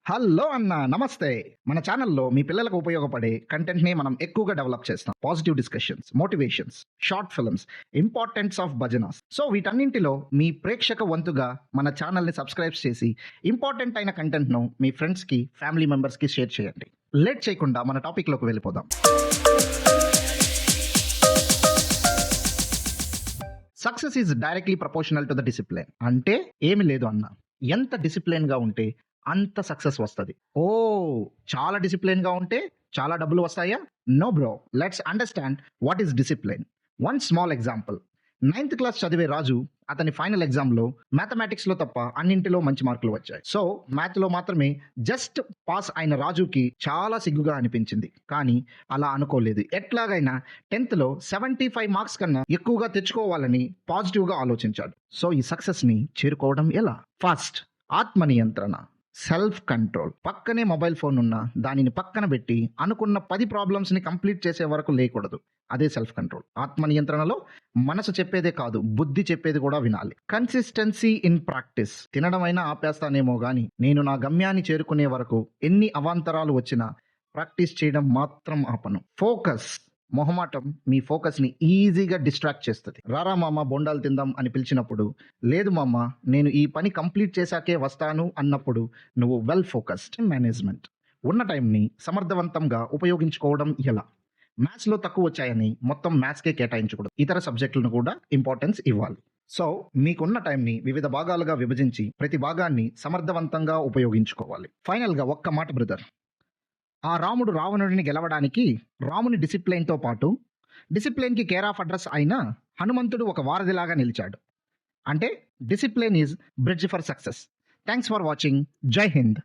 Hello అన్న నమస్తే. మన ఛానల్లో మీ పిల్లలకు ఉపయోగపడే కంటెంట్‌ని మనం ఎక్కువగా డెవలప్ చేస్తాం. Positive discussions, motivations, short films, importance of bhajans. So వీటన్నింటిలో మీ ప్రేక్షక వంతుగా మన ఛానల్‌ని సబ్స్క్రైబ్ చేసి ఇంపార్టెంట్ అయిన కంటెంట్‌ను మీ ఫ్రెండ్స్‌కి, ఫ్యామిలీ మెంబర్స్‌కి షేర్ చేయండి. లేట్ చేయకుండా మన టాపిక్‌లోకి వెళ్ళిపోదాం. Success is directly proportional to the discipline. అంటే ఏమి లేదు అన్న. ఎంత డిసిప్లిన్‌గా ఉంటే అంత సక్సెస్ వస్తది. ఓహ్! చాలా డిసిప్లిన్‌గా ఉంటే చాలా డబ్బులు వస్తాయా? No bro. Let's understand what is discipline. One small example. 9th class చదివే రాజు అతని ఫైనల్ ఎగ్జామ్‌లో మ్యాథమెటిక్స్‌లో తప్ప అన్నింటిలో మంచి మార్కులు వచ్చాయి. సో, మ్యాథ్‌లో మాత్రమే జస్ట్ పాస్ అయిన రాజుకి చాలా సిగ్గుగా అనిపించింది. కానీ అలా అనుకోలేదు. ఎట్లాగైనా 10థ్‌లో 75 మార్క్స్ కన్నా ఎక్కువగా తెచ్చుకోవాలని పాజిటివ్‌గా ఆలోచించాడు. సో, ఈ సక్సెస్‌ని చేరుకోవడం ఎలా? ఫస్ట్ ఆత్మ నియంత్రణ. Self control. పక్కనే మొబైల్ ఫోన్ ఉన్నా దానిని పక్కన పెట్టి అనుకున్న 10 ప్రాబ్లమ్స్‌ని కంప్లీట్ చేసే వరకు లేకూడదు. అదే సెల్ఫ్ కంట్రోల్. ఆత్మ నియంత్రణలో మనసు చెప్పేదే కాదు, బుద్ధి చెప్పేది కూడా వినాలి. Consistency in practice. తినడమైనా ఆపేస్తానేమో గాని నేను నా గమ్యాన్ని చేరుకునే వరకు ఎన్ని అవాంతరాలు వచ్చినా ప్రాక్టీస్ చేయడం మాత్రం ఆపను. ఫోకస్. మొహమాటం మీ ఫోకస్ని ఈజీగా డిస్ట్రాక్ట్ చేస్తుంది. రారా మామ బొండాలు తిందాం అని పిలిచినప్పుడు, లేదు మామ నేను ఈ పని కంప్లీట్ చేశాకే వస్తాను అన్నప్పుడు నువ్వు వెల్ ఫోకస్డ్. మేనేజ్మెంట్. ఉన్న టైంని సమర్థవంతంగా ఉపయోగించుకోవడం ఎలా? మ్యాథ్స్లో తక్కువ వచ్చాయని మొత్తం మ్యాథ్స్కే కేటాయించకూడదు. ఇతర సబ్జెక్టులను కూడా ఇంపార్టెన్స్ ఇవ్వాలి. సో మీకున్న టైంని వివిధ భాగాలుగా విభజించి ప్రతి భాగాన్ని సమర్థవంతంగా ఉపయోగించుకోవాలి. ఫైనల్గా ఒక్క మాట బ్రదర్. ఆ రాముడు రావణుడిని గెలవడానికి రాముని డిసిప్లైన్తో పాటు డిసిప్లైన్కి కేర్ ఆఫ్ అడ్రస్ అయిన హనుమంతుడు ఒక వారధిలాగా నిలిచాడు. అంటే discipline is bridge for success. Thanks for watching. జై హింద్.